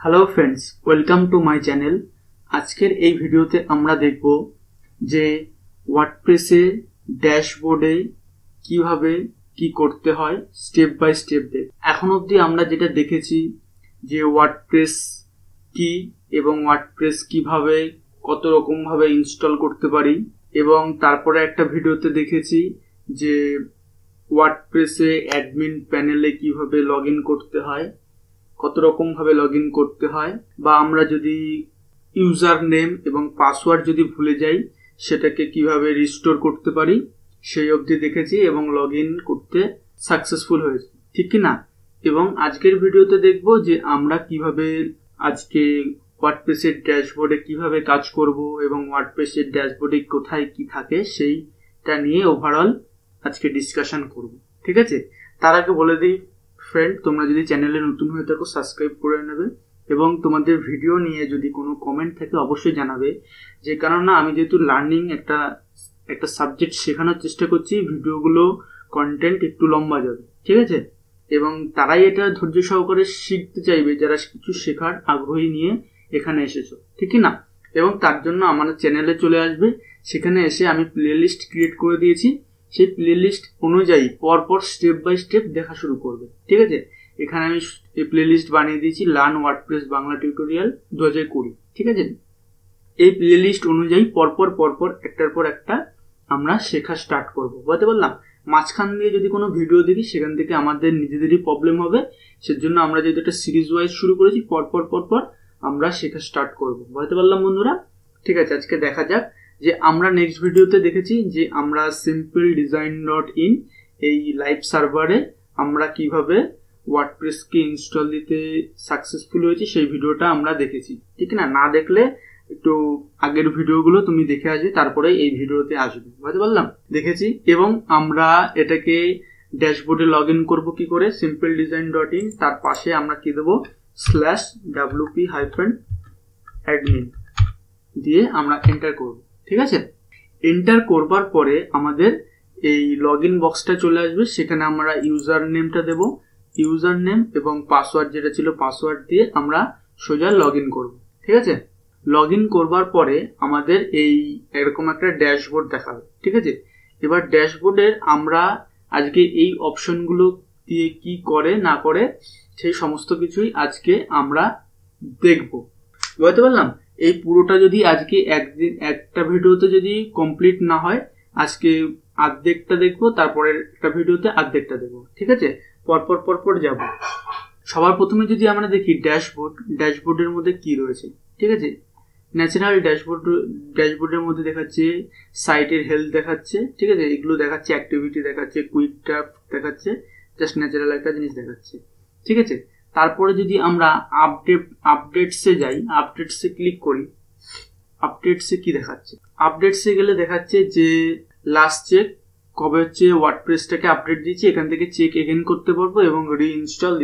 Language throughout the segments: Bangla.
Hello friends, welcome to my channel. আজকের এই ভিডিওতে আমরা দেখব যে ওয়ার্ডপ্রেসে ড্যাশবোর্ডে কিভাবে কি করতে হয় স্টেপ বাই স্টেপ দেখ। এখন অবধি আমরা যেটা দেখেছি যে ওয়ার্ডপ্রেস কি এবং ওয়ার্ডপ্রেস কিভাবে কত রকম ভাবে ইনস্টল করতে পারি, এবং তারপরে একটা ভিডিওতে দেখেছি যে ওয়ার্ডপ্রেসে অ্যাডমিন প্যানেলে কিভাবে লগ ইন করতে হয়, কত রকম ভাবে লগ ইন করতে হয়, বা আমরা যদি ইউজার নেম এবং পাসওয়ার্ড যদি ভুলে যাই সেটাকে কিভাবে রিস্টোর করতে পারি সেই অবধি দেখেছি এবং লগ ইন করতে সাকসেসফুল হয়েছে, ঠিক কি না? এবং আজকের ভিডিওতে দেখব যে আমরা কিভাবে আজকে ওয়ার্ডপ্রেসের ড্যাশবোর্ডে কিভাবে কাজ করব এবং ওয়ার্ডপ্রেসের ড্যাশবোর্ডে কোথায় কি থাকে সেইটা নিয়ে ওভারঅল আজকে ডিসকাশন করব, ঠিক আছে? তার আগে বলে দিই ফ্রেন্ড, তোমরা যদি চ্যানেলে নতুন হয়ে থাকো সাবস্ক্রাইব করে নেবে এবং তোমাদের ভিডিও নিয়ে যদি কোনো কমেন্ট থাকে অবশ্যই জানাবে, যে কারণ আমি যেহেতু লার্নিং একটা সাবজেক্ট শেখানোর চেষ্টা করছি, ভিডিওগুলো কন্টেন্ট একটু লম্বা যাবে, ঠিক আছে? এবং তারাই এটা ধৈর্য সহকারে শিখতে চাইবে যারা কিছু শেখার আগ্রহী নিয়ে এখানে এসেছো, ঠিক কি না? এবং তার জন্য আমাদের চ্যানেলে চলে আসবে, সেখানে এসে আমি প্লেলিস্ট ক্রিয়েট করে দিয়েছি, সেই প্লেলিস্ট অনুযায়ী পরপর স্টেপ বাই স্টেপ দেখা শুরু করবে, ঠিক আছে? এখানে আমি এই প্লেলিস্ট বানিয়ে দিয়েছি লার্ন ওয়ার্ডপ্রেস বাংলা টিউটোরিয়াল 2020, ঠিক আছে? এই প্লেলিস্ট অনুযায়ী পরপর একটার পর একটা আমরা শেখা স্টার্ট করবো, বুঝতে পারলাম? মাঝখান দিয়ে যদি কোনো ভিডিও দেখি সেখান থেকে আমাদের নিজেদেরই প্রবলেম হবে, সেজন্য আমরা যেহেতু একটা সিরিজ ওয়াইজ শুরু করেছি পরপর আমরা শেখা স্টার্ট করবো, বুঝতে পারলাম বন্ধুরা? ঠিক আছে, আজকে দেখা যাক যে আমরা নেক্সট ভিডিওতে দেখেছি যে আমরা simpledesign.in এই লাইভ সার্ভারে আমরা কিভাবে ওয়ার্ডপ্রেসকে ইনস্টল দিতে সাকসেসফুল হয়েছি সেই ভিডিওটা আমরা দেখেছি, ঠিক না? না দেখলে একটু আগের ভিডিওগুলো তুমি দেখে আসবে, তারপরে এই ভিডিওতে আসবে, বুঝতে পারলাম? দেখেছি। এবং আমরা এটাকে ড্যাশবোর্ডে লগ ইন করবো কি করে, simpledesign.in, তার পাশে আমরা কি দেবো /wp-admin দিয়ে আমরা এন্টার করব, ঠিক আছে? এন্টার করবার পরে আমাদের এই লগ ইন বক্সটা চলে আসবে, সেখানে আমরা ইউজার নেমটা দেব, ইউজার নেম এবং পাসওয়ার্ড যেটা ছিল পাসওয়ার্ড দিয়ে আমরা সোজা লগ ইন করবো, ঠিক আছে? লগ ইন করবার পরে আমাদের এই এরকম একটা ড্যাশবোর্ড দেখাবে, ঠিক আছে? এবার ড্যাশবোর্ডের আমরা আজকে এই অপশনগুলো দিয়ে কি করে না করে সেই সমস্ত কিছুই আজকে আমরা দেখব, বুঝতে পারলাম? এই পুরোটা যদি আজকে একদিন একটা ভিডিওতে যদি কমপ্লিট না হয়, আজকে অর্ধেকটা দেখবো, তারপরে একটা ভিডিওতে অর্ধেকটা দেখবো, ঠিক আছে? পরপর যাব। সবার প্রথমে যদি আমরা দেখি ড্যাশবোর্ডের মধ্যে কি রয়েছে, ঠিক আছে? ন্যাচারাল ড্যাশবোর্ডের মধ্যে দেখাচ্ছে সাইটের হেলথ দেখাচ্ছে, ঠিক আছে? এগুলো দেখাচ্ছে, অ্যাক্টিভিটি দেখাচ্ছে, কুইক ড্রাফট দেখাচ্ছে, জাস্ট ন্যাচারাল একটা জিনিস দেখাচ্ছে, ঠিক আছে? তারপরে যদি আমরা আপডেটসে যাই, আপডেটসে ক্লিক করি, আপডেটসে কি দেখাচ্ছে? আপডেটসে গেলে দেখাচ্ছে যে লাস্ট চেক কবে হচ্ছে ওয়ার্ডপ্রেসটাকে আপডেট দিয়েছি, এখান থেকে চেক এগেন করতে পারবো এবং রিইনস্টল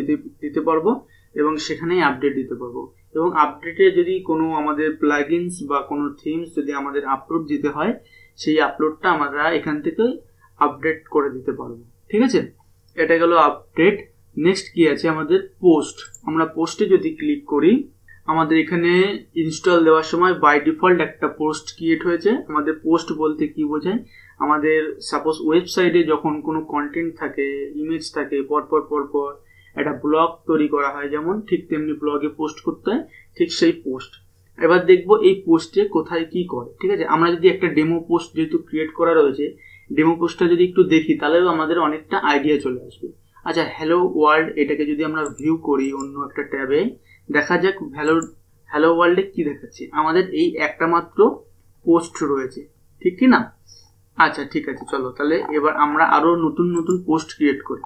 দিতে পারবো এবং সেখানেই আপডেট দিতে পারবো। এবং আপডেটে যদি কোনো আমাদের প্লাগইনস বা কোনো থিমস যদি আমাদের আপলোড দিতে হয়, সেই আপলোডটা আমরা এখান থেকে আপডেট করে দিতে পারবো, ঠিক আছে? এটা গেল আপডেট। নেক্সট কি আছে আমাদের পোস্ট। আমরা পোস্টে যদি ক্লিক করি, আমাদের এখানে ইনস্টল দেওয়ার সময় বাই ডিফল্ট একটা পোস্ট ক্রিয়েট হয়েছে। আমাদের পোস্ট বলতে কি বোঝায়, আমাদের সাপোজ ওয়েবসাইটে যখন কোনো কন্টেন্ট থাকে, ইমেজ থাকে, পরপর একটা ব্লগ তৈরি করা হয়, যেমন ঠিক তেমনি ব্লগে পোস্ট করতে হয়, ঠিক সেই পোস্ট। এবার দেখবো এই পোস্টে কোথায় কি করে, ঠিক আছে? আমরা যদি একটা ডেমো পোস্ট যেহেতু ক্রিয়েট করা রয়েছে, ডেমো পোস্টটা যদি একটু দেখি তাহলেও আমাদের অনেকটা আইডিয়া চলে আসবে। আচ্ছা, হ্যালো ওয়ার্ল্ড, এটাকে যদি আমরা ভিউ করি অন্য একটা ট্যাবে, দেখা যাক হ্যালো ওয়ার্ল্ডে কি দেখাচ্ছে। আমাদের এই একটা মাত্র পোস্ট রয়েছে, ঠিক কি না? আচ্ছা, ঠিক আছে, চলো তাহলে এবার আমরা আরো নতুন পোস্ট ক্রিয়েট করি,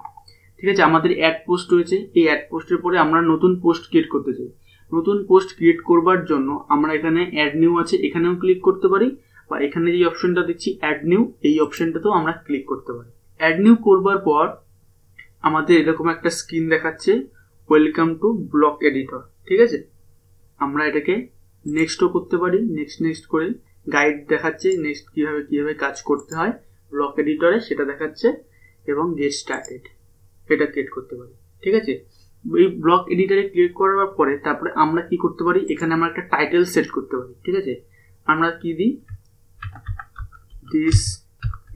ঠিক আছে? আমাদের অ্যাড পোস্ট রয়েছে, এই অ্যাড পোস্টের পরে আমরা নতুন পোস্ট ক্রিয়েট করতে চাই। নতুন পোস্ট ক্রিয়েট করবার জন্য আমরা এখানে অ্যাড নিউ আছে, এখানেও ক্লিক করতে পারি, বা এখানে যে অপশনটা দেখছি অ্যাড নিউ, এই অপশনটাতেও আমরা ক্লিক করতে পারি। অ্যাড নিউ করবার পর আমাদের এরকম একটা স্ক্রিন দেখাচ্ছে, ওয়েলকাম টু ব্লক এডিটর, ঠিক আছে? আমরা এটাকে নেক্সটও করতে পারি, নেক্সট করে গাইড দেখাচ্ছে, নেক্সট কিভাবে কাজ করতে হয় ব্লক এডিটরে সেটা দেখাচ্ছে, এবং গেট স্টার্টেড এটা ক্রিয়েট করতে পারি, ঠিক আছে? এই ব্লক এডিটরে ক্লিক করার পরে তারপরে আমরা কি করতে পারি, এখানে আমরা একটা টাইটেল সেট করতে পারি। ঠিক আছে, আমরা কি দিই, this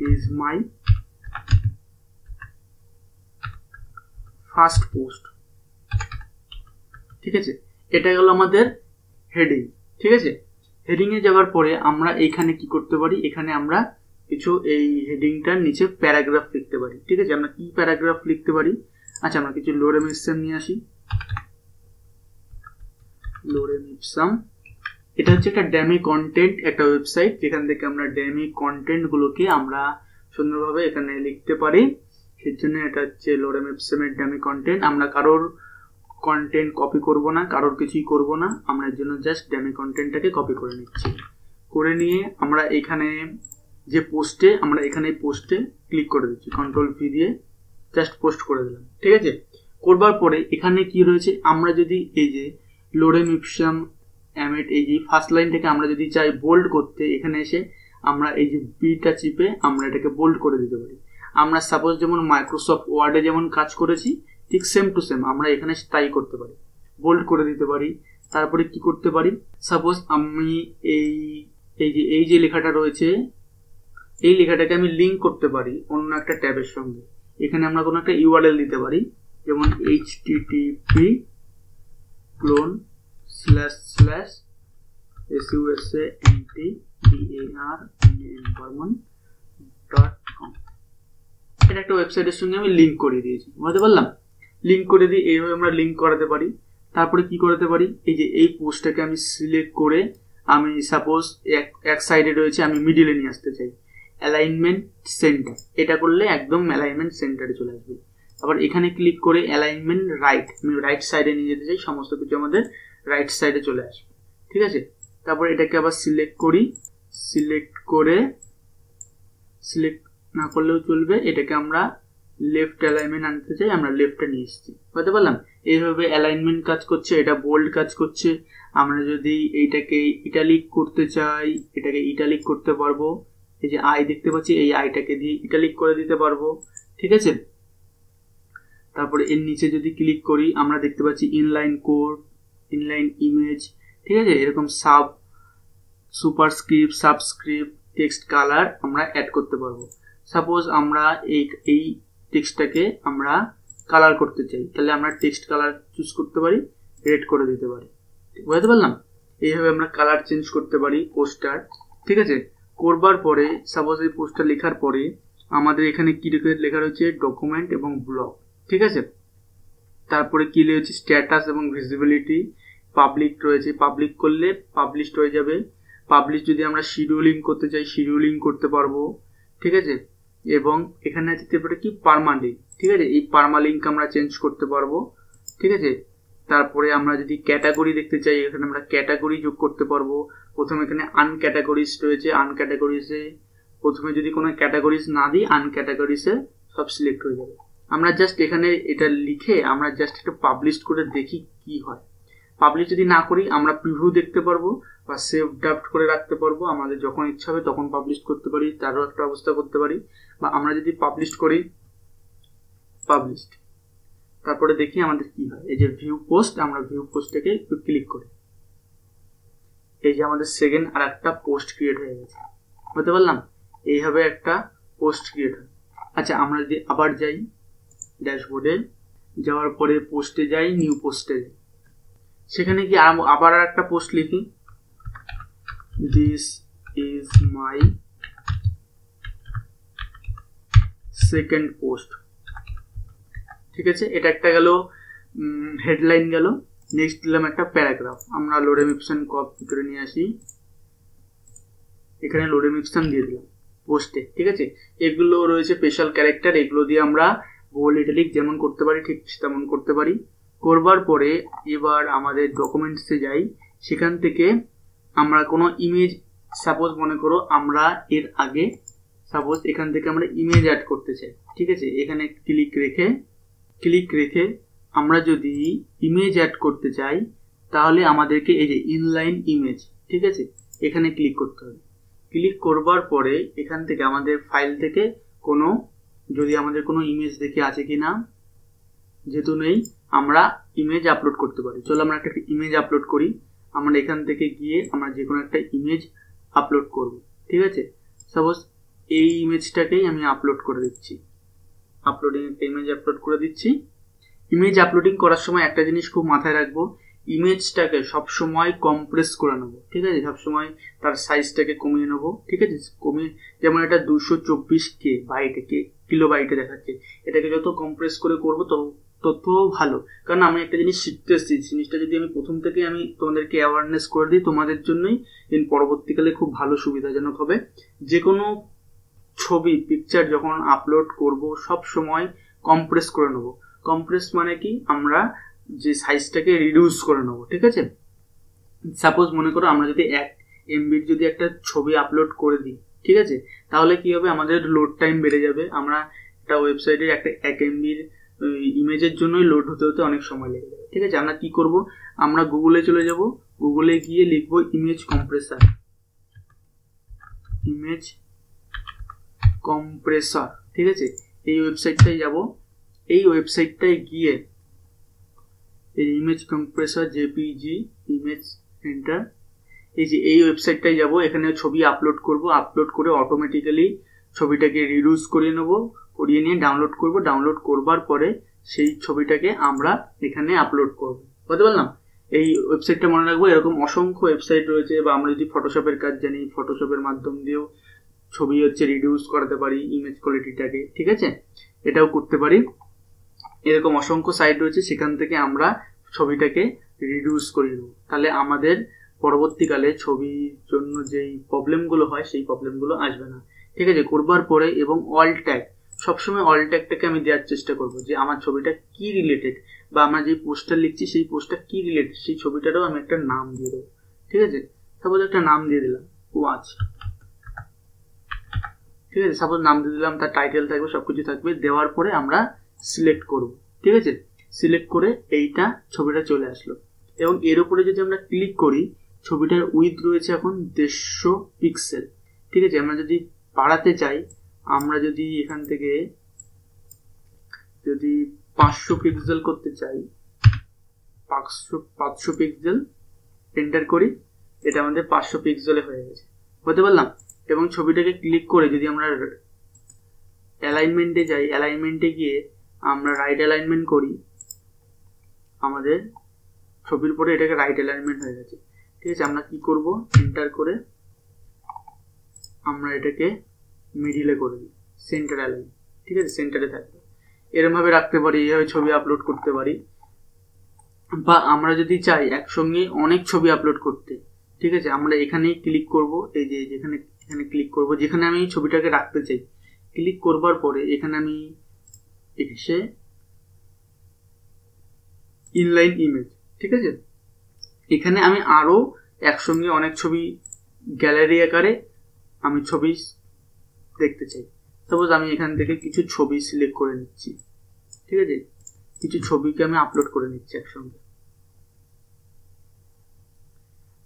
is my first post. ঠিক আছে, এটা গেল আমাদের হেডিং। ঠিক আছে, হেডিং এ যাওয়ার পরে আমরা এইখানে কি করতে পারি, এখানে আমরা কিছু এই হেডিংটার নিচে প্যারাগ্রাফ লিখতে পারি। ঠিক আছে, আমরা কি প্যারাগ্রাফ লিখতে পারি, আচ্ছা আমরা কিছু লোরেম ইপসাম নিয়ে আসি। লোরেম ইপসাম এটা হচ্ছে একটা ড্যামি কন্টেন্ট, একটা ওয়েবসাইট যেখান থেকে আমরা ড্যামি কন্টেন্ট গুলোকে আমরা সুন্দরভাবে এখানে লিখতে পারি। সেই জন্য এটা হচ্ছে লোরেম ইপসামের ড্যামি কন্টেন্ট। আমরা কারোর কন্টেন্ট কপি করব না, কারোর কিছুই করব না, আমরা এর জন্য জাস্ট ড্যামি কন্টেন্টটাকে কপি করে নিচ্ছি। করে নিয়ে আমরা এখানে যে পোস্টে, আমরা এখানে পোস্টে ক্লিক করে দিচ্ছি, কন্ট্রোল ভি দিয়ে জাস্ট পোস্ট করে দিলাম। ঠিক আছে, করবার পরে এখানে কি রয়েছে, আমরা যদি এই যে লোরেম ইপসাম অ্যামেট এই যে ফার্স্ট লাইন থেকে আমরা যদি চাই বোল্ড করতে, এখানে এসে আমরা এই যে বিটা চিপে আমরা এটাকে বোল্ড করে দিতে পারি। আমরা সাপোজ যেমন মাইক্রোসফট ওয়ার্ডে যেমন কাজ করেছি ঠিক সেম টু সেম আমরা এখানে তাই করতে পারি, বোল্ড করে দিতে পারি। তারপরে কি করতে পারি, সাপোজ আমি এই যে লেখাটা রয়েছে এই লেখাটাকে আমি লিঙ্ক করতে পারি অন্য একটা ট্যাবের সঙ্গে। এখানে আমরা কোনো একটা ইউআরএল দিতে পারি, যেমন http://susantenbarman.com। এটা একটা ওয়েবসাইটের সঙ্গে আমি লিঙ্ক করে দিয়েছি, বুঝতে পারলাম। লিঙ্ক করে দিই, এইভাবে আমরা লিঙ্ক করাতে পারি। তারপরে কি করতে পারি, এই যে এই পোস্টটাকে আমি সিলেক্ট করে আমি সাপোজ এক সাইডে রয়েছে, আমি মিডিলে নিয়ে আসতে চাই, অ্যালাইনমেন্ট সেন্টার, এটা করলে একদম অ্যালাইনমেন্ট সেন্টারে চলে আসবে। আবার এখানে ক্লিক করে অ্যালাইনমেন্ট রাইট, আমি রাইট সাইডে নিয়ে যেতে চাই, সমস্ত কিছু আমাদের রাইট সাইডে চলে আসবে। ঠিক আছে, তারপর এটাকে আবার সিলেক্ট করি, সিলেক্ট করে সিলেক্ট না করলেও চলবে, এটাকে আমরা লেফট অ্যালাইনমেন্ট আনতে চাই, আমরা লেফটে নিয়ে এসেছি, বুঝতে পারলাম। এইভাবে অ্যালাইনমেন্ট কাজ করছে, এটা বোল্ড কাজ করছে। আমরা যদি এইটাকে ইটালিক করতে চাই, এটাকে ইটালিক করতে পারবো। এই যে আই দেখতে পাচ্ছি, এই আইটাকে দিয়ে ইটালিক করে দিতে পারবো। ঠিক আছে, তারপরে এর নিচে যদি ক্লিক করি আমরা দেখতে পাচ্ছি ইনলাইন কোড, ইনলাইন ইমেজ। ঠিক আছে, এরকম সুপারস্ক্রিপ্ট, সাবস্ক্রিপ্ট, টেক্সট কালার আমরা অ্যাড করতে পারবো। সাপোজ আমরা এই টেক্সটটাকে আমরা কালার করতে চাই, তাহলে আমরা টেক্সট কালার চুজ করতে পারি, রেড করে দিতে পারি, বুঝতে পারলাম। এইভাবে আমরা কালার চেঞ্জ করতে পারি পোস্টার। ঠিক আছে, করবার পরে সাপোজ এই পোস্টার লেখার পরে আমাদের এখানে কি লেখা রয়েছে, ডকুমেন্ট এবং ব্লগ। ঠিক আছে, তারপরে কি রয়েছে, স্ট্যাটাস এবং ভিজিবিলিটি, পাবলিক রয়েছে, পাবলিক করলে পাবলিশড হয়ে যাবে। পাবলিশ যদি আমরা শিডিউলিং করতে চাই, শিডিউলিং করতে পারবো। ঠিক আছে, এবং এখানে যেতে পারে কি পার্মালিঙ্ক। ঠিক আছে, এই পার্মালিঙ্ক আমরা চেঞ্জ করতে পারবো। ঠিক আছে, তারপরে আমরা যদি ক্যাটাগরি দেখতে চাই, এখানে আমরা ক্যাটাগরি যোগ করতে পারবো। প্রথমে এখানে আনক্যাটাগরিজ রয়েছে, আনক্যাটাগরিজে প্রথমে যদি কোনো ক্যাটাগরিজ না দিই, আনক্যাটাগরিজে সব সিলেক্ট হয়ে যাবে। আমরা জাস্ট এখানে এটা লিখে আমরা জাস্ট একটু পাবলিশ করে দেখি কি হয়। পাবলিশ যদি না করি আমরা প্রিভিউ দেখতে পারবো বা সেভ ড্রাফট করে রাখতে পারবো, আমাদের যখন ইচ্ছা হবে তখন পাবলিশ করতে পারি, তারও একটা অবস্থা করতে পারি। বা আমরা যদি পাবলিশ করি, পাবলিশড, তারপরে দেখি আমাদের কি হয়। এই যে ভিউ পোস্ট, আমরা ভিউ পোস্টটাকে একটু ক্লিক করি, এই যে আমাদের সেকেন্ড আর একটা পোস্ট ক্রিয়েট হয়ে গেছে, বুঝতে পারলাম। এইভাবে একটা পোস্ট ক্রিয়েট হয়। আচ্ছা, আমরা যদি আবার যাই ড্যাশবোর্ডে, যাওয়ার পরে পোস্টে যাই, নিউ পোস্টে যাই, সেখানে কি আবার একটা পোস্ট লিখি, this is my second post. ঠিক আছে, এটা একটা গেল হেডলাইন গেল। নেক্সট দিলাম একটা প্যারাগ্রাফ, আমরা লোরেম ইপসাম কপি করে নিয়ে আসি, এখানে লোরেম ইপসাম দিয়ে দিলাম পোস্টে। ঠিক আছে, এগুলো রয়েছে স্পেশাল ক্যারেক্টার, এগুলো দিয়ে আমরা বোল্ড ইটালিক যেমন করতে পারি ঠিক তেমন করতে পারি। করবার পরে এবার আমাদের ডকুমেন্টসে যাই, সেখান থেকে আমরা কোনো ইমেজ, সাপোজ মনে করো আমরা এর আগে সাপোজ এখান থেকে আমরা ইমেজ অ্যাড করতে চাই। ঠিক আছে, এখানে ক্লিক রেখে আমরা যদি ইমেজ অ্যাড করতে চাই, তাহলে আমাদেরকে এই যে ইনলাইন ইমেজ, ঠিক আছে, এখানে ক্লিক করতে হবে। ক্লিক করবার পরে এখান থেকে আমাদের ফাইল থেকে যদি আমাদের কোনো ইমেজ দেখে আছে কিনা, যেহেতু নেই, আমরা ইমেজ আপলোড করতে পারি। চলো আমরা একটা ইমেজ আপলোড করি। আমরা এখান থেকে গিয়ে আমরা যে কোনো একটা ইমেজ আপলোড করব, ঠিক আছে। সাপোজ এই ইমেজটাকেই আমি আপলোড করে দিচ্ছি, আপলোডিং একটা ইমেজ আপলোড করে দিচ্ছি। ইমেজ আপলোডিং করার সময় একটা জিনিস খুব মাথায় রাখবো, ইমেজটাকে সবসময় কম্প্রেস করে নেবো, ঠিক আছে। সবসময় তার সাইজটাকে কমিয়ে নেবো, ঠিক আছে। কমিয়ে, যেমন এটা 224K বাইটে কিলোবাইটে দেখাচ্ছে, এটাকে যত কম্প্রেস করে করবো তত ভালো। কারণ আমি একটা জিনিস শিখতে এসেছি, জিনিসটা যদি আমি প্রথম থেকে আমি তোমাদেরকে অ্যাওয়ারনেস করে দিই, তোমাদের জন্যই পরবর্তীকালে খুব ভালো সুবিধাজনক হবে। যে কোনো ছবি পিকচার যখন আপলোড করব সব সময় কম্প্রেস করে নেবো। কম্প্রেস মানে কি, আমরা যে সাইজটাকে রিডিউস করে নেবো, ঠিক আছে। সাপোজ মনে করো আমরা যদি 1 MB যদি একটা ছবি আপলোড করে দিই, ঠিক আছে, তাহলে কি হবে, আমাদের লোড টাইম বেড়ে যাবে। আমরা একটা ওয়েবসাইটের একটা 1 MB ইমেজের জন্যই লোড হতে হতে অনেক সময় লেগে যাবে, ঠিক আছে। আমরা কি করব, আমরা গুগলে চলে যাব, গুগলে গিয়ে লিখবো ইমেজ কম্প্রেসার, ইমেজ কম্প্রেসর, ঠিক আছে। এই ওয়েবসাইটটাই যাব, এই ওয়েবসাইটটায় গিয়ে এই image compressor JPG image enter, এই যে এই ওয়েবসাইটটায় যাব, এখানে ছবি আপলোড করব, আপলোড করে অটোমেটিক্যালি ছবিটাকে রিডিউস করিয়ে নেব, করিয়ে নিয়ে ডাউনলোড করব। ডাউনলোড করবার পরে সেই ছবিটাকে আমরা এখানে আপলোড করব, বুঝতে পারলাম। এই ওয়েবসাইটটা মনে রাখবো, এরকম অসংখ্য ওয়েবসাইট রয়েছে। বা আমরা যদি ফটোশপের কাজ জানি, ফটোশপের মাধ্যম দিয়েও ছবি রিডিউস করাতে পারি ইমেজ কোয়ালিটিটাকে, ঠিক আছে, এটাও করতে পারি। এরকম অসংখ্য সাইট রয়েছে, সেখান থেকে আমরা ছবিটাকে রিডিউস করে নেব। তাহলে আমাদের পরবর্তীকালে ছবির জন্য যেই প্রবলেমগুলো হয় সেই প্রবলেমগুলো আসবে না, ঠিক আছে। করবার পরে এবং অল ট্যাগ, সবসময় অল ট্যাগটাকে আমি দেওয়ার চেষ্টা করব, যে আমার ছবিটা কি রিলেটেড, বা আমরা যে পোস্টটা লিখছি সেই পোস্টটা কি রিলেটেড, সেই ছবিটারও আমি একটা নাম দিয়ে দেবো, ঠিক আছে। সাপোজ একটা নাম দিয়ে দিলাম ওয়াচ, ঠিক আছে। সাপোজ নাম দিয়ে দিলাম, তার টাইটেল থাকবে, সবকিছু থাকবে। দেওয়ার পরে আমরা সিলেক্ট করব, ঠিক আছে। সিলেক্ট করে এইটা ছবিটা চলে আসলো, এবং এর উপরে যদি আমরা ক্লিক করি, ছবিটার উইথ রয়েছে এখন 150 পিক্সেল, ঠিক আছে। আমরা যদি বাড়াতে চাই, আমরা যদি এখান থেকে যদি 500 পিক্সেল করতে চাই, 500 পিক্সেল এন্টার করি, এটা আমাদের 500 পিক্সেলে হয়ে গেছে, বুঝতে পারলাম। এবং ছবিটাকে ক্লিক করে যদি আমরা অ্যালাইনমেন্টে যাই, অ্যালাইনমেন্টে গিয়ে আমরা রাইট অ্যালাইনমেন্ট করি, আমাদের ছবির পরে এটাকে রাইট অ্যালাইনমেন্ট হয়ে গেছে, ঠিক আছে। আমরা কি করব, এন্টার করে আমরা এটাকে মিডিলে করে দিই, সেন্টার অ্যালাইন, ঠিক আছে, সেন্টারে থাকবে। এরকম ভাবে রাখতে পারি, এইভাবে ছবি আপলোড করতে পারি। বা আমরা যদি চাই একসঙ্গে অনেক ছবি আপলোড করতে, ঠিক আছে, আমরা এখানেই ক্লিক করব, এই যে এখানে ক্লিক করব, যেখানে আমি ছবিটাকে রাখতে চাই। ক্লিক করবার পরে এখানে আমি এসে ইনলাইন ইমেজ, ঠিক আছে, এখানে আমি আরো একসঙ্গে অনেক ছবি গ্যালারি আকারে আমি ছবি দেখতে চাই। সাপোজ আমি এখান থেকে কিছু ছবি সিলেক্ট করে নিচ্ছি, ঠিক আছে, কিছু ছবিকে আমি আপলোড করে নিচ্ছি, একসঙ্গে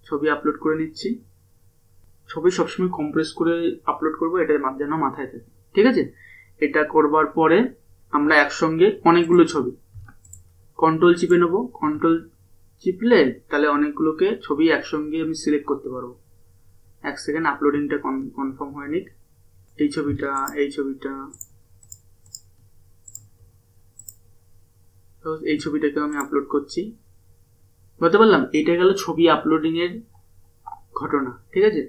ছবি আপলোড করে নিচ্ছি। ছবি সবসময় কম্প্রেস করে আপলোড করবো, এটা যেন মাথায় থাকে, ঠিক আছে। এটা করবার পরে আমরা একসঙ্গে অনেকগুলো ছবি কন্ট্রোল চিপে নেবো, কন্ট্রোল চিপলে তাহলে অনেকগুলোকে ছবি একসঙ্গে আমি সিলেক্ট করতে পারবো। 1 সেকেন্ড, আপলোডিংটা কনফার্ম হয়নি। এই ছবিটা এই ছবিটাকে আমি আপলোড করছি, বলতে পারলাম। এইটা গেল ছবি আপলোডিং এর ঘটনা, ঠিক আছে।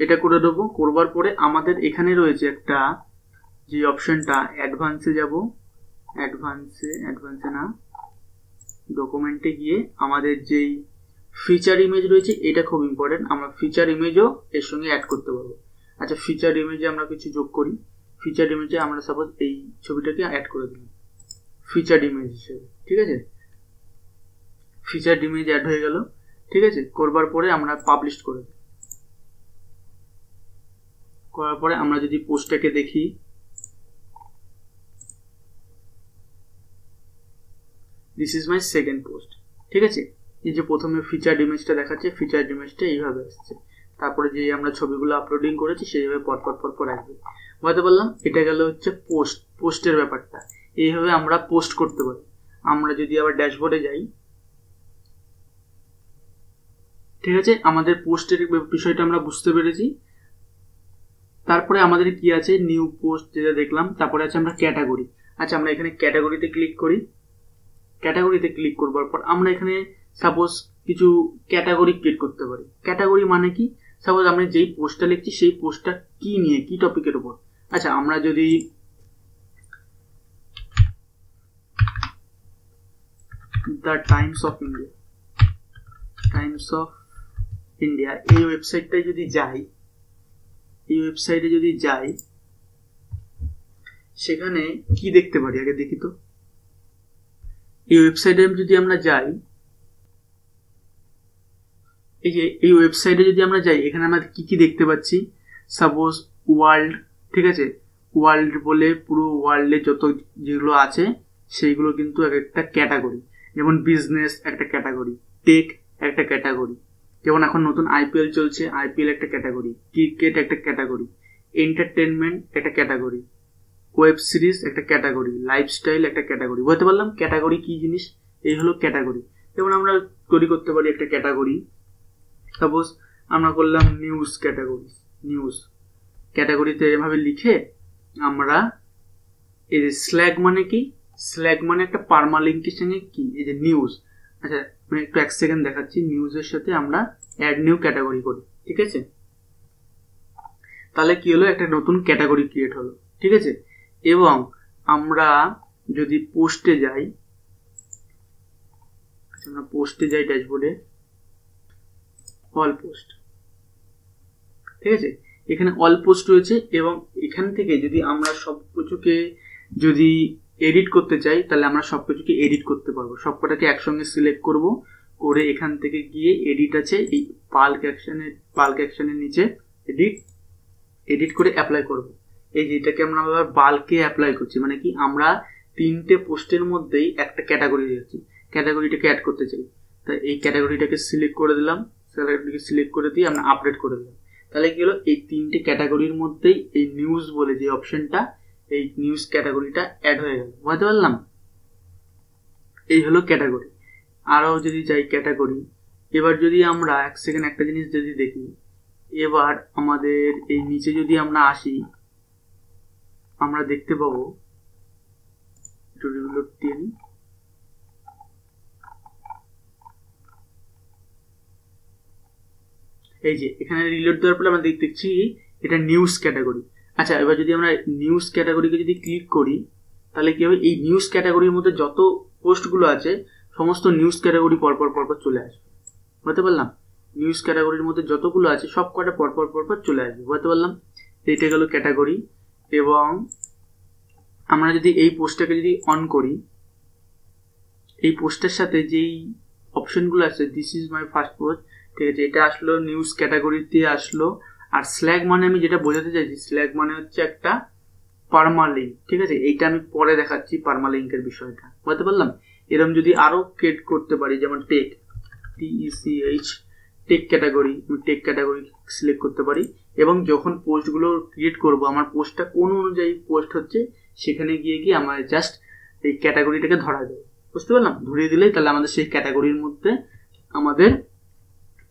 এটা করে দেবো। করবার পরে আমাদের এখানে রয়েছে একটা যে অপশনটা, অ্যাডভান্সে যাব, অ্যাডভান্সে না, ডকুমেন্টে গিয়ে আমাদের যেই ফিচার ইমেজ রয়েছে, এটা খুব ইম্পর্টেন্ট, আমরা ফিচার ইমেজও এর সঙ্গে অ্যাড করতে পারবো। আচ্ছা, ফিচার ইমেজে আমরা কিছু যোগ করি। ফিচার ইমেজে আমরা সাপোজ এই ছবিটাকে অ্যাড করে দিলাম ফিচার ইমেজ হিসেবে, ঠিক আছে। ফিচার ইমেজ অ্যাড হয়ে গেল, ঠিক আছে। করবার পরে আমরা পাবলিশ করে দিই। করার পরে আমরা যদি পোস্টটাকে দেখি, this is my second post, ঠিক আছে। এই যে প্রথমে ফিচার ইমেজটা দেখাচ্ছে, ফিচার ইমেজটা এইভাবে আসছে। তারপরে যে আমরা ছবিগুলো আপলোডিং করেছি সেইভাবে পরপর আসবে। বুঝতে পারলাম? এটা গেল হচ্ছে পোস্টের ব্যাপারটা। এইভাবে আমরা পোস্ট করতে পারি। আমরা যদি আবার ড্যাশবোর্ডে যাই, ঠিক আছে, আমাদের পোস্টের বিষয়টা আমরা বুঝতে পেরেছি। তারপরে আমাদের কি আছে, নিউ পোস্ট যেটা দেখলাম। তারপরে আছে আমরা ক্যাটাগরি। আচ্ছা, আমরা এখানে ক্যাটাগরিতে ক্লিক করি। ক্যাটাগরিতে ক্লিক করবার পর আমরা এখানে সাপোজ কিছু ক্যাটাগরি ক্রিয়েট করতে পারি। ক্যাটাগরি মানে কি, সাপোজ আমরা যেই পোস্টটা লিখছি সেই পোস্টটা কি নিয়ে, কি টপিকের উপর। আচ্ছা, আমরা যদি দ্য টাইমস অফ ইন্ডিয়া এই ওয়েবসাইটটায় যদি যাই, সেখানে কি দেখতে পারি আগে দেখি তো। এই ওয়েবসাইটে যদি আমরা যাই, এই ওয়েবসাইটে যদি আমরা যাই, এখানে আমরা কি দেখতে পাচ্ছি, সাপোজ ওয়ার্ল্ড, ঠিক আছে, ওয়ার্ল্ড বলে পুরো ওয়ার্ল্ডে যত যেগুলো আছে সেইগুলো কিন্তু এক একটা ক্যাটাগরি। যেমন বিজনেস একটা ক্যাটাগরি, টেক একটা ক্যাটাগরি, যেমন এখন নতুন আইপিএল চলছে, আইপিএল একটা ক্যাটাগরি, ক্রিকেট একটা ক্যাটাগরি, এন্টারটেনমেন্ট একটা ক্যাটাগরি, ওয়েব সিরিজ একটা ক্যাটাগরি, লাইফস্টাইল একটা ক্যাটাগরি। বলতে পারলাম ক্যাটাগরি কি জিনিস, এই হলো ক্যাটাগরি। যেমন আমরা তৈরি করতে পারি একটা ক্যাটাগরি, সাপোজ আমরা করলাম নিউজ ক্যাটাগরি। নিউজ ক্যাটাগরিতে এভাবে লিখে আমরা এই যে স্ল্যাগ মানে কি, স্ল্যাগ মানে একটা পারমালিঙ্কের সঙ্গে কি, এই যে নিউজ। আচ্ছা, আমি একটু 1 সেকেন্ড দেখাচ্ছি। নিউজের সাথে আমরা অ্যাড নিউ ক্যাটাগরি করি, ঠিক আছে, তাহলে কি হলো, একটা নতুন ক্যাটাগরি ক্রিয়েট হলো, ঠিক আছে। এবং আমরা যদি পোস্টে যাই, আমরা পোস্টে যাই ড্যাশবোর্ডে, অল পোস্ট, ঠিক আছে, এখানে অল পোস্ট রয়েছে। এবং এখান থেকে যদি আমরা সবকিছুকে যদি এডিট করতে চাই, তাহলে আমরা সবকিছুকে এডিট করতে পারবো। সবকটাকে একসঙ্গে সিলেক্ট করব, করে এখান থেকে গিয়ে এডিট আছে, এই বাল্ক অ্যাকশনের নিচে এডিট করে অ্যাপ্লাই করব। এই যেটাকে আমরা আবার বাল্কে অ্যাপ্লাই করছি, মানে কি, আমরা 3টে পোস্টের মধ্যেই একটা ক্যাটাগরি দিয়েছি, ক্যাটাগরিটাকে অ্যাড করতে চাই। তাই এই ক্যাটাগরিটাকে সিলেক্ট করে দিলাম, সিলেক্ট করে দিয়ে আমরা আপডেট করে দিলাম। তাহলে কি হলো, এই 3টে ক্যাটাগরির মধ্যেই এই নিউজ বলে যে অপশনটা, এই নিউজ ক্যাটাগরিটা অ্যাড হয়ে গেল। বুঝতে পারলাম? এই হলো ক্যাটাগরি। আরও যদি যাই ক্যাটাগরি, এবার যদি আমরা 1 সেকেন্ড একটা জিনিস যদি দেখি, এবার আমাদের এই নিচে যদি আমরা আসি, আমরা দেখতে পাবো, একটু রিলোড দিয়ে নিই, এই যে এখানে রিলোড দেওয়ার পরে আমরা দেখছি এটা নিউজ ক্যাটাগরি। আচ্ছা, এবার যদি আমরা নিউজ ক্যাটাগরিকে যদি ক্লিক করি, তাহলে কি হবে, এই নিউজ ক্যাটাগরির মধ্যে যত পোস্টগুলো আছে সমস্ত নিউজ ক্যাটাগরি পরপর চলে আসবে। বুঝতে পারলাম? নিউজ ক্যাটাগরির মধ্যে যতগুলো আছে সব কটা পরপর চলে আসবে। বুঝতে পারলাম? এইটা গেল ক্যাটাগরি। এবং আমরা যদি এই পোস্টটাকে যদি অন করি, এই পোস্টের সাথে যেই অপশনগুলো আছে, this is my first post, ঠিক আছে, এটা আসলো নিউজ ক্যাটাগরিতে আসলো। আর স্ল্যাগ মানে আমি যেটা বোঝাতে চাইছি, স্ল্যাগ মানে হচ্ছে একটা পারমালিঙ্ক, ঠিক আছে, এইটা আমি পরে দেখাচ্ছি পারমালিঙ্কের বিষয়টা। বুঝতে পারলাম? এরকম যদি আরো ক্রিয়েট করতে পারি, যেমন tech, tech category, tech category select করতে পারি। এবং যখন পোস্টগুলো ক্রিয়েট করব, আমার পোস্টটা কোন অনুযায়ী পোস্ট হচ্ছে সেখানে গিয়ে আমার জাস্ট এই ক্যাটাগরিটাকে ধরা যায়। বুঝতে পারলাম? ধরিয়ে দিলেই তাহলে আমাদের সেই ক্যাটাগরির মধ্যে আমাদের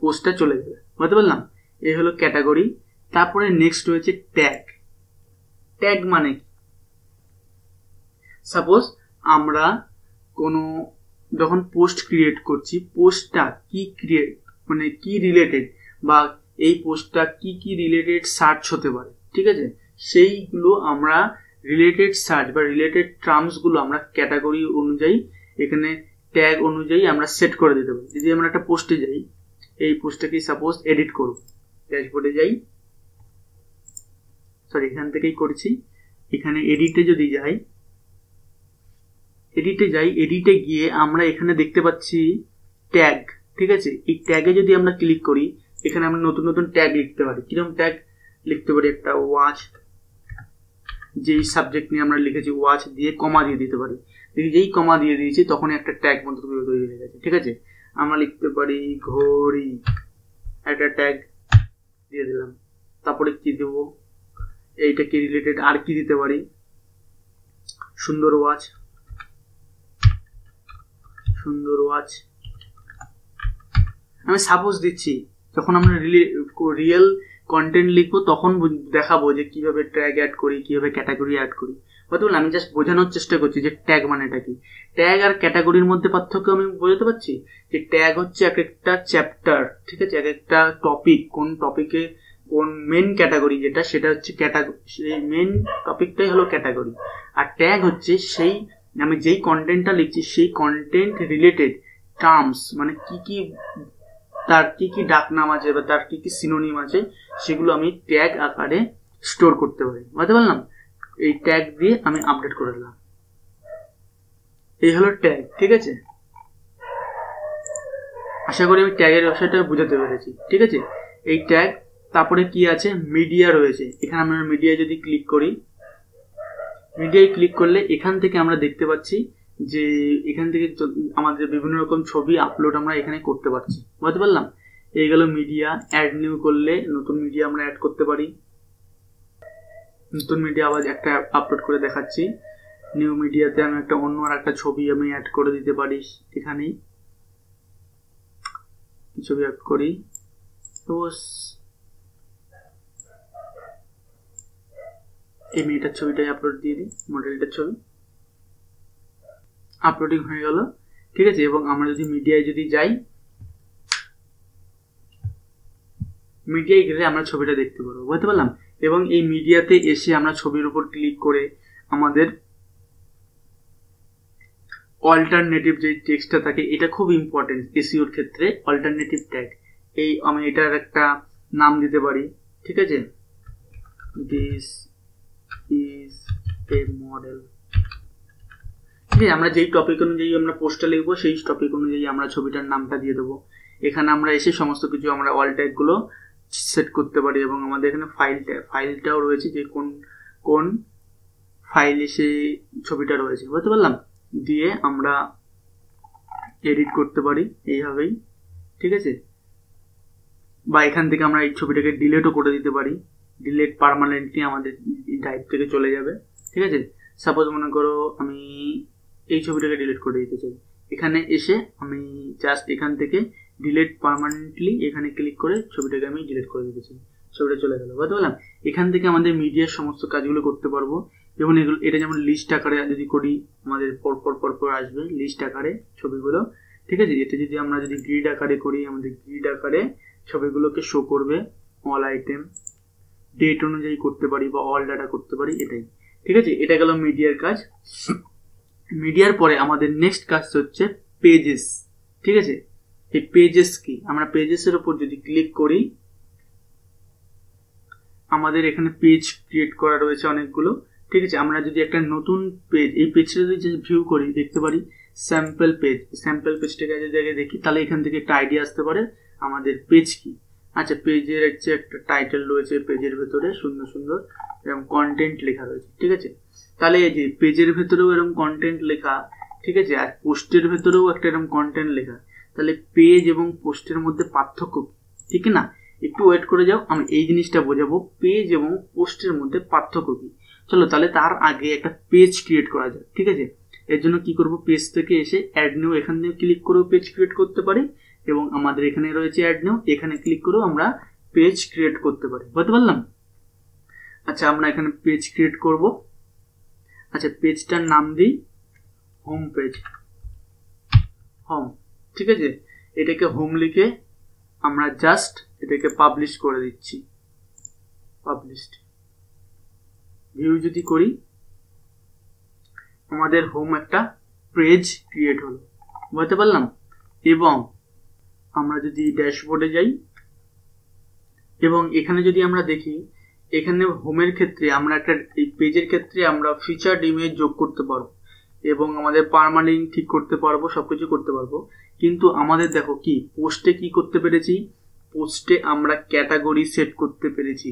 পোস্টটা চলে যাবে। বুঝতে পারলাম? এই হলো ক্যাটাগরি। তারপরে নেক্সট রয়েছে ট্যাগ। ট্যাগ মানে কি, সাপোজ আমরা কোনো যখন পোস্ট ক্রিয়েট করছি, পোস্টটা কি মানে কি রিলেটেড, বা এই পোস্টটা কি রিলেটেড সার্চ হতে পারে, ঠিক আছে, সেইগুলো আমরা রিলেটেড সার্চ বা রিলেটেড টার্মসগুলো আমরা ক্যাটাগরি অনুযায়ী এখানে ট্যাগ অনুযায়ী আমরা সেট করে দিতে পারি। যদি আমরা একটা পোস্টে যাই, এই পোস্টটাকে সাপোজ এডিট করব, ড্যাশবোর্ডে যাই, সরি এখান থেকেই করছি, এখানে এডিটে যদি যাই, এডিটে গিয়ে আমরা এখানে দেখতে পাচ্ছি ট্যাগ, ঠিক আছে। এই ট্যাগে যদি আমরা ক্লিক করি, এখানে আমরা নতুন ট্যাগ লিখতে পারি। কিরকম ট্যাগ লিখতে পারি, একটা ওয়াচ, যেই সাবজেক্ট নিয়ে আমরা লিখেছি ওয়াচ দিয়ে কমা দিয়ে দিতে পারি। যেই কমা দিয়ে দিয়েছি তখনই একটা ট্যাগ মতো তৈরি হয়ে গেছে, ঠিক আছে। আমরা লিখতে পারি ঘড়ি, একটা ট্যাগ, দিয়ে দিলাম। তারপরে কি দেব, এইটা কি রিলেটেড আর কি দিতে পারি, সুন্দর ওয়াচ, সুন্দর ওয়াচ। আমি সাপোজ দিচ্ছি, যখন আমরা রিয়েল কন্টেন্ট লিখবো তখন দেখাবো যে কিভাবে ট্যাগ অ্যাড করি, কিভাবে ক্যাটাগরি অ্যাড করি। হয়তো আমি জাস্ট বোঝানোর চেষ্টা করছি যে ট্যাগ মানেটা কি। ট্যাগ আর ক্যাটাগরির মধ্যে পার্থক্য আমি বোঝাতে পারছি যে ট্যাগ হচ্ছে এক একটা চ্যাপ্টার, ঠিক আছে, এক একটা টপিক, কোন টপিকে কোন মেন ক্যাটাগরি যেটা, সেটা হচ্ছে ক্যাটাগরি, সেই মেন টপিকটাই হলো ক্যাটাগরি। আর ট্যাগ হচ্ছে সেই আমি যেই কন্টেন্টটা লিখছি সেই কন্টেন্ট রিলেটেড টার্মস, মানে কি কি তার কি কি ডাকনাম আছে বা তার কি কি সিনোনিম আছে, সেগুলো আমি ট্যাগ আকারে স্টোর করতে পারি। বুঝতে পারলাম? এই ট্যাগ দিয়ে আমি আপডেট করে দিলাম। এই হলো ট্যাগ, ঠিক আছে। আশা করি আমি ট্যাগের বিষয়টা বুঝাতে পেরেছি, ঠিক আছে। এই ট্যাগ, তারপরে কি আছে, মিডিয়া রয়েছে। এখানে আমরা মিডিয়ায় যদি ক্লিক করি, মিডিয়ায় ক্লিক করলে এখান থেকে আমরা দেখতে পাচ্ছি যে এখান থেকে আমাদের বিভিন্ন রকম ছবি আপলোড আমরা এখানে করতে পারছি। বুঝতে পারলাম? এই গেল মিডিয়া। অ্যাড নিউ করলে নতুন মিডিয়া আমরা অ্যাড করতে পারি। নতুন মিডিয়া আবার একটা আপলোড করে দেখাচ্ছি। নিউ মিডিয়াতে আমি একটা অন্য আর একটা ছবি আমি অ্যাড করে দিতে পারি। এখানেই ছবি অ্যাড করি, এই মেয়েটার ছবিটাই আপলোড দিয়ে দিই, মডেলটার ছবি। আপলোডিং হয়ে গেল, ঠিক আছে। এবং আমরা যদি মিডিয়ায় যদি যাই, মিডিয়ায় গেলে আমরা ছবিটা দেখতে পারবো। বুঝতে পারলাম? এবং এই মিডিয়াতে এসে আমরা ছবির উপর ক্লিক করে আমাদের অল্টারনেটিভ যে টেক্সটটা থাকে, এটা খুব ইম্পর্টেন্ট এসইওর ক্ষেত্রে, অল্টারনেটিভ ট্যাগ। এই আমি এটার একটা নাম দিতে পারি, ঠিক আছে, দিস ইজ এ মডেল। ঠিক আছে, আমরা যেই টপিক অনুযায়ী আমরা পোস্টটা লিখবো সেই টপিক অনুযায়ী আমরা ছবিটার নামটা দিয়ে দেবো। এখানে আমরা এসে সমস্ত কিছু আমরা অল ট্যাগগুলো সেট করতে পারি। এবং আমাদের এখানে ফাইলটাও রয়েছে, যে কোন কোন ফাইলে সেই ছবিটা রয়েছে। বুঝতে পারলাম? দিয়ে আমরা এডিট করতে পারি এইভাবেই, ঠিক আছে। বা এখান থেকে আমরা এই ছবিটাকে ডিলেটও করে দিতে পারি। ডিলেট পার্মানেন্টলি আমাদের ড্রাইভ থেকে চলে যাবে, ঠিক আছে। সাপোজ মনে করো আমি এই ছবিটাকে ডিলিট করে দিতে চাই, এখানে এসে আমি জাস্ট এখান থেকে ডিলিট পার্মানেন্টলি এখানে ক্লিক করে ছবিটাকে আমি ডিলিট করে দিতে চাই, ছবিটা চলে গেল। বুঝতে পারলাম? এখান থেকে আমাদের মিডিয়ার সমস্ত কাজগুলো করতে পারবো। যেমন এগুলো, এটা যেমন লিস্ট আকারে যদি করি আমাদের পরপর আসবে লিস্ট আকারে ছবিগুলো, ঠিক আছে। এটা যদি আমরা যদি গ্রিড আকারে করি, আমাদের গ্রিড আকারে ছবিগুলোকে শো করবে। অল আইটেম, ডেট অনুযায়ী করতে পারি বা অল ডাটা করতে পারি, এটাই, ঠিক আছে। এটা গেল মিডিয়ার কাজ। মিডিয়ার পরে আমাদের নেক্সট কাজ হচ্ছে পেজেস, ঠিক আছে। এই পেজেস কি, আমরা পেজেসের উপর যদি ক্লিক করি, আমাদের এখানে পেজ ক্রিয়েট করা রয়েছে অনেকগুলো, ঠিক আছে। আমরা যদি একটা নতুন পেজ, এই পেজটা যদি ভিউ করি, দেখতে পারি স্যাম্পল পেজ। স্যাম্পল পেজটাকে যদি দেখি, তাহলে এখান থেকে একটা আইডিয়া আসতে পারে আমাদের পেজ কি। আচ্ছা, পেজের হচ্ছে একটা টাইটেল রয়েছে, পেজের ভেতরে সুন্দর সুন্দর এরকম কন্টেন্ট লেখা রয়েছে, ঠিক আছে। তাহলে এই যে পেজের ভেতরেও এরকম কন্টেন্ট লেখা, ঠিক আছে, আর পোস্টের ভেতরেও একটা এরকম কন্টেন্ট লেখা, তাহলে পেজ এবং পোস্টের মধ্যে পার্থক্য, ঠিক না? একটু ওয়েট করে যাও, আমি এই জিনিসটা বোঝাবো, পেজ এবং পোস্টের মধ্যে পার্থক্য কি। চলো তাহলে তার আগে একটা পেজ ক্রিয়েট করা যায়, ঠিক আছে। এর জন্য কি করব, পেজ থেকে এসে অ্যাড নিউ, এখান থেকে ক্লিক করেও পেজ ক্রিয়েট করতে পারি। এবং আমাদের এখানে রয়েছে অ্যাড নিউ, এখানে ক্লিক করেও আমরা পেজ ক্রিয়েট করতে পারি। বুঝতে পারলাম? আচ্ছা, আমরা এখানে পেজ ক্রিয়েট করব। আচ্ছা, পেজটার নাম দিই হোম পেজ, হোম, ঠিক আছে। এটাকে হোম লিখে আমরা জাস্ট এটাকে পাবলিশ করে দিচ্ছি। পাবলিশড ভিউ যদি করি, আমাদের হোম একটা পেজ ক্রিয়েট হলো। বুঝতে পারলাম? এবং আমরা যদি ড্যাশবোর্ডে যাই এবং এখানে যদি আমরা দেখি, এখানে হোমের ক্ষেত্রে আমরা একটা, এই পেজের ক্ষেত্রে আমরা ফিচার্ড ইমেজ যোগ করতে পারবো এবং আমাদের পার্মালিঙ্ক ঠিক করতে পারবো, সবকিছু করতে পারবো। কিন্তু আমাদের দেখো কি, পোস্টে কি করতে পেরেছি, পোস্টে আমরা ক্যাটাগরি সেট করতে পেরেছি,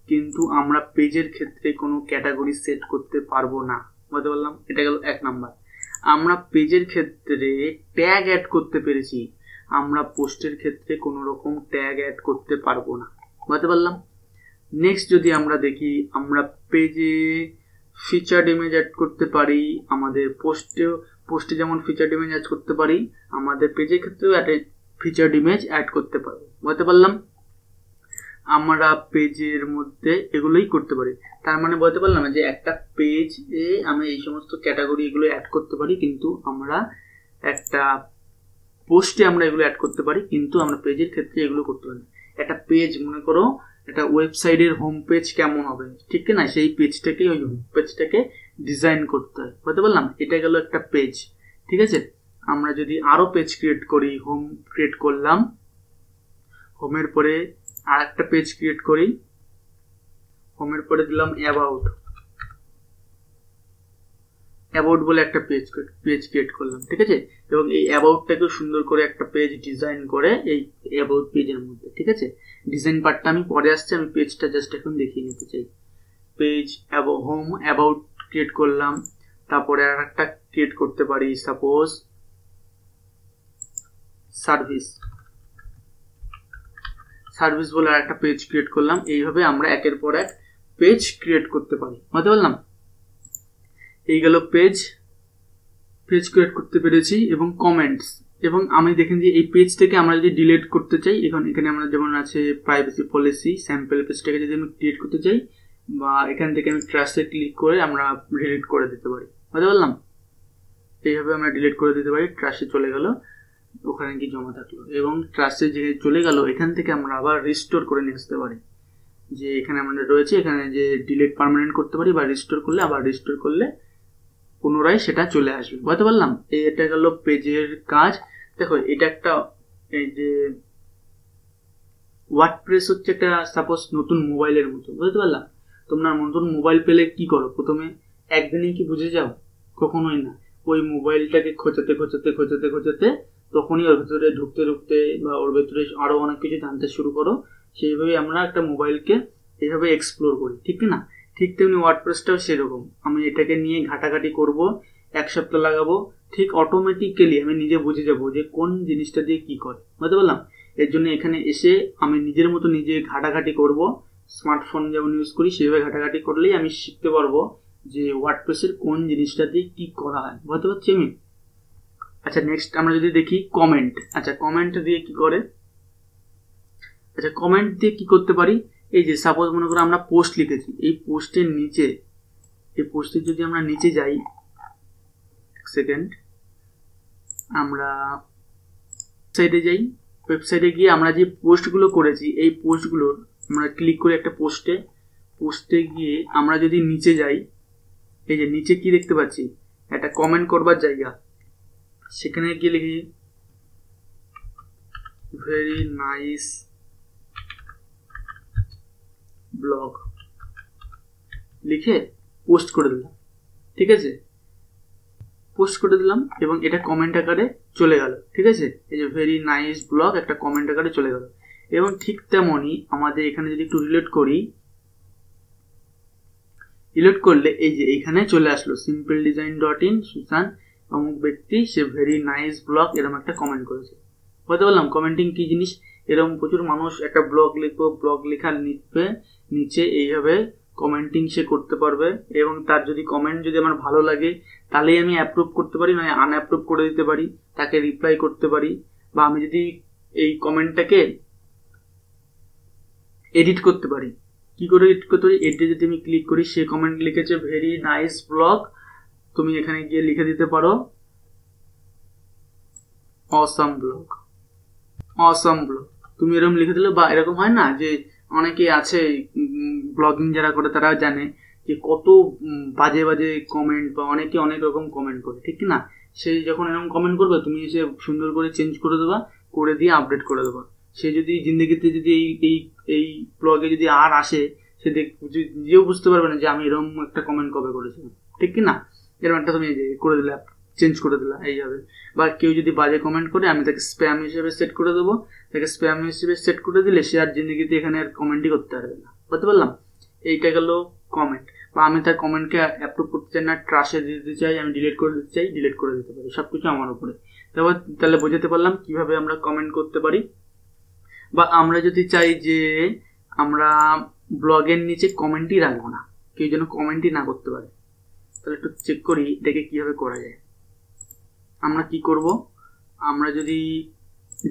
কিন্তু আমরা পেজের ক্ষেত্রে কোনো ক্যাটাগরি সেট করতে পারবো না। বুঝতে পারলাম? এটা গেল 1 নাম্বার। আমরা পেজের ক্ষেত্রে ট্যাগ অ্যাড করতে পেরেছি, আমরা পোস্টের ক্ষেত্রে কোনো রকম ট্যাগ অ্যাড করতে পারবো না। বুঝতে পারলাম। নেক্সট যদি আমরা দেখি, আমরা পেজে ফিচার্ড ইমেজ অ্যাড করতে পারি, আমাদের পোস্টে যেমন ফিচার্ড ইমেজ অ্যাড করতে পারি, আমাদের পেজের ক্ষেত্রেও ফিচার্ড ইমেজ অ্যাড করতে পারবো। বুঝতে পারলাম। আমরা পেজের মধ্যে এগুলোই করতে পারি। তার মানে বলতে পারলাম যে একটা পেজে আমি এই সমস্ত ক্যাটাগরি এগুলো অ্যাড করতে পারি, কিন্তু আমরা একটা পোস্টে আমরা এগুলো অ্যাড করতে পারি, কিন্তু আমরা পেজের ক্ষেত্রে এগুলো করতে পারি না। একটা পেজ মনে করো একটা ওয়েবসাইটের হোম পেজ কেমন হবে, ঠিক না, সেই পেজটাকে ওই হোম পেজটাকে ডিজাইন করতে হয়। বুঝতে পারলাম। এটা গেল একটা পেজ, ঠিক আছে। আমরা যদি আরো পেজ ক্রিয়েট করি, হোম ক্রিয়েট করলাম, হোমের পরে আর একটা পেজ ক্রিয়েট করি, হোমের পরে দিলাম অ্যাবাউট বলে একটা পেজ ক্রিয়েট করলাম, ঠিক আছে। এবং এই অ্যাবাউটটাকে সুন্দর করে একটা পেজ ডিজাইন করে এই অ্যাবাউট পেজের মধ্যে, ঠিক আছে। ডিজাইন পার্টটা আমি পরে আসছে, আমি পেজটা জাস্ট এখন দেখিয়ে নিতে চাই। পেজ হোম অ্যাবাউট ক্রিয়েট করলাম, তারপরে আর একটা ক্রিয়েট করতে পারি, সাপোজ সার্ভিস বলে আর একটা পেজ ক্রিয়েট করলাম। এইভাবে আমরা একের পর এক পেজ ক্রিয়েট করতে পারি। বুঝতে পারলাম। এই গেল পেজ ক্রিয়েট করতে পেরেছি। এবং কমেন্টস, এবং আমি দেখেন যে এই পেজ থেকে আমরা যদি ডিলিট করতে চাই, এখানে আমরা যেমন আছে প্রাইভেসি পলিসি, স্যাম্পল পেজটাকে যদি আমি ডিলিট করতে চাই, বা এখান থেকে আমি ট্রাস্টে ক্লিক করে আমরা ডিলিট করে দিতে পারি। বুঝতে পারলাম। এইভাবে আমরা ডিলিট করে দিতে পারি। ট্রাস্টে চলে গেল, ওখানে কি জমা থাকলো, এবং ট্রাস্টে যে চলে গেল, এখান থেকে আমরা আবার রিস্টোর করে নিয়ে আসতে পারি। যে এখানে আমাদের রয়েছে, এখানে যে ডিলিট পার্মানেন্ট করতে পারি, বা রিস্টোর করলে, আবার রিস্টোর করলে পুনরায় সেটা চলে আসবে। বুঝতে পারলাম। এটা গেল পেজের কাজ। দেখো এটা একটা, এই যে ওয়ার্ডপ্রেস হচ্ছে একটা সাপোজ নতুন মোবাইলের মতো। বুঝতে পারলাম। তোমরা নতুন মোবাইল পেলে কি করো, প্রথমে একদিনে কি বুঝে যাও? কখনোই না। ওই মোবাইলটাকে খোঁচাতে তখনই ওর ভেতরে ঢুকতে বা ওর ভেতরে আরো অনেক কিছু জানতে শুরু করো। সেইভাবে আমরা একটা মোবাইলকে এইভাবে এক্সপ্লোর করি, ঠিক না। ঠিক তেমনি ওয়ার্ডপ্রেসটাও সেরকম। আমি এটাকে নিয়ে ঘাটাঘাটি করব, 1 সপ্তাহ লাগাবো, ঠিক অটোমেটিক্যালি আমি নিজে বুঝে যাবো যে কোন জিনিসটা দিয়ে কি করে। বুঝতে পারলাম। এর জন্য এখানে এসে আমি নিজের মতো নিজে ঘাটাঘাটি করব। স্মার্টফোন যেমন ইউজ করি সেভাবে ঘাটাঘাটি করলেই আমি শিখতে পারবো যে ওয়ার্ডপ্রেসের কোন জিনিসটা দিয়ে কি করা হয়। বুঝতে পারছি আমি। আচ্ছা, নেক্সট আমরা যদি দেখি কমেন্ট। আচ্ছা, কমেন্ট দিয়ে কি করে? আচ্ছা, কমেন্ট দিয়ে কি করতে পারি? এই যে সাপোজ মনে করো আমরা পোস্ট লিখেছি, এই পোস্টের নিচে, এই পোস্টের যদি আমরা নিচে যাই, এক সেকেন্ড, আমরা ওয়েবসাইটে যাই, ওয়েবসাইটে গিয়ে আমরা যে পোস্টগুলো করেছি এই পোস্টগুলোর আমরা ক্লিক করি একটা পোস্টে গিয়ে আমরা যদি নিচে যাই, এই যে নিচে কি দেখতে পাচ্ছি, একটা কমেন্ট করবার জায়গা। সেখানে গিয়ে লিখি ভেরি নাইস ব্লগ, লিখে পোস্ট করে দিলাম, ঠিক আছে। পোস্ট করে দিলাম এবং এটা কমেন্ট আকারে চলে গেল, ঠিক আছে। এই যে ভেরি নাইস ব্লগ একটা কমেন্ট আকারে চলে গেল। এবং ঠিক তেমনই আমাদের এখানে যদি একটু রিলেট করি, রিলেট করলে এই যে এখানে চলে আসলো simpledesign.in সুশান্ত অমুক ব্যক্তি, সে ভেরি নাইস ব্লগ এরকম একটা কমেন্ট করেছে। বলতে বললাম কমেন্টিং কি জিনিস। এরকম প্রচুর মানুষ একটা ব্লগ লিখবো, ব্লগ লেখার নিচে এইভাবে কমেন্টিং সে করতে পারবে। এবং তার যদি কমেন্ট যদি আমার ভালো লাগে তাহলেই আমি অ্যাপ্রুভ করতে পারি, নয় আনঅ্যাপ্রুভ করে দিতে পারি, তাকে রিপ্লাই করতে পারি। বা আমি যদি এই কমেন্টটাকে এডিট করতে পারি, কি করে এডিট করতে পারি? এডিটে যদি আমি ক্লিক করি, সে কমেন্ট লিখেছে ভেরি নাইস ব্লগ, তুমি এখানে গিয়ে লিখে দিতে পারো অসাম ব্লগ, অসাম ব্লগ তুমি এরকম লিখে দিলে। বা এরকম হয় না যে অনেকে আছে ব্লগিং যারা করে তারা জানে যে কত বাজে বাজে কমেন্ট, বা অনেকে অনেক রকম কমেন্ট করে, ঠিক না। সেই যখন এরকম কমেন্ট করবে তুমি এসে সুন্দর করে চেঞ্জ করে দেবা, করে দিয়ে আপডেট করে দেবা। সে যদি জিন্দগিতে যদি এই ব্লগে যদি আর আসে, সে নিজেও বুঝতে পারবে না যে আমি এরকম একটা কমেন্ট কবে করেছিলাম, ঠিক কি না। এরকম একটা তুমি করে দিলে, চেঞ্জ করে দিলা এইভাবে। বা কেউ যদি বাজে কমেন্ট করে আমি তাকে স্প্যাম হিসেবে সেট করে দেবো, তাকে স্প্যাম হিসেবে সেট করে দিলে সে আর জিন্দগিতে এখানে আর কমেন্টই করতে পারবে না। বুঝতে পারলাম। এইটা গেল কমেন্ট। বা আমি তার কমেন্টকে অ্যাপ্রুভ করতে চাই না, ট্রাশে দিতে চাই, আমি ডিলিট করে দিতে চাই, ডিলিট করে দিতে পারি, সবকিছু আমার উপরে। তাহলে বোঝাতে পারলাম কিভাবে আমরা কমেন্ট করতে পারি। বা আমরা যদি চাই যে আমরা ব্লগের নিচে কমেন্টই রাখবো না, কেউ যেন কমেন্টই না করতে পারে। তাহলে একটু চেক করি এটাকে কিভাবে করা যায়। আমরা কি করব, আমরা যদি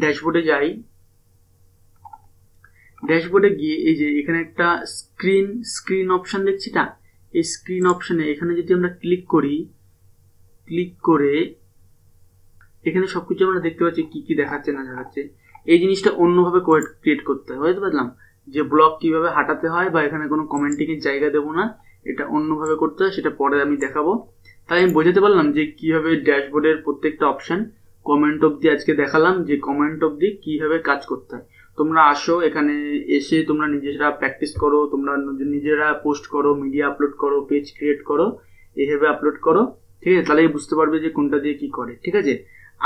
ড্যাশবোর্ডে যাই, ড্যাশবোর্ডে গিয়ে এই যে এখানে একটা স্ক্রিন অপশন দেখছি না, এই স্ক্রিন অপশনে এখানে যদি আমরা ক্লিক করি, ক্লিক করে এখানে সবকিছু আমরা দেখতে পাচ্ছি কি কি দেখাচ্ছে না দেখাচ্ছে। এই জিনিসটা অন্যভাবে ক্রিয়েট করতে হয়, বুঝতে পারলাম যে ব্লগ কিভাবে হাঁটাতে হয়, বা এখানে কোনো কমেন্টিং এর জায়গা দেবো না, এটা অন্যভাবে করতে হয়, সেটা পরে আমি দেখাবো। তাই আমি বোঝাতে পারলাম যে কিভাবে ড্যাশবোর্ডের প্রত্যেকটা অপশন কমেন্ট অবধি আজকে দেখালাম, যে কমেন্ট অবধি কিভাবে কাজ করতে হয়। তোমরা আসো, এখানে এসে তোমরা নিজেরা প্র্যাকটিস করো, তোমরা নিজেরা পোস্ট করো, মিডিয়া আপলোড করো, পেজ ক্রিয়েট করো, এইভাবে আপলোড করো, ঠিক আছে? তাহলেই বুঝতে পারবে যে কোনটা দিয়ে কি করে, ঠিক আছে?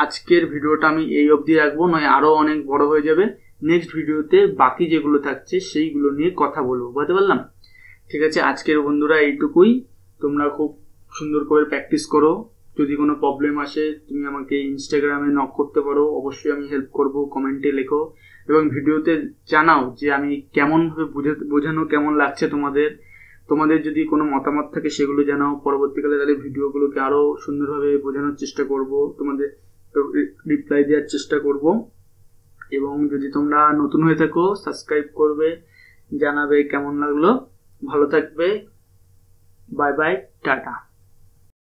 আজকের ভিডিওটা আমি এই অবধি রাখবো, নয় আরো অনেক বড় হয়ে যাবে। নেক্সট ভিডিওতে বাকি যেগুলো থাকছে সেইগুলো নিয়ে কথা বলবো, বুঝতে পারলাম? ঠিক আছে, আজকের বন্ধুরা এইটুকুই। তোমরা খুব সুন্দর করে প্র্যাকটিস করো। যদি কোনো প্রবলেম আসে তুমি আমাকে ইনস্টাগ্রামে নক করতে পারো, অবশ্যই আমি হেল্প করব। কমেন্টে লেখো এবং ভিডিওতে জানাও যে আমি কেমনভাবে বোঝানো কেমন লাগছে তোমাদের। তোমাদের যদি কোনো মতামত থাকে সেগুলো জানাও পরবর্তীকালে, তাহলে ভিডিওগুলোকে আরো সুন্দরভাবে বোঝানোর চেষ্টা করব, তোমাদের রিপ্লাই দেওয়ার চেষ্টা করব। এবং যদি তোমরা নতুন হয়ে থাকো সাবস্ক্রাইব করবে, জানাবে কেমন লাগলো। ভালো থাকবে, বাই বাই, টাটা।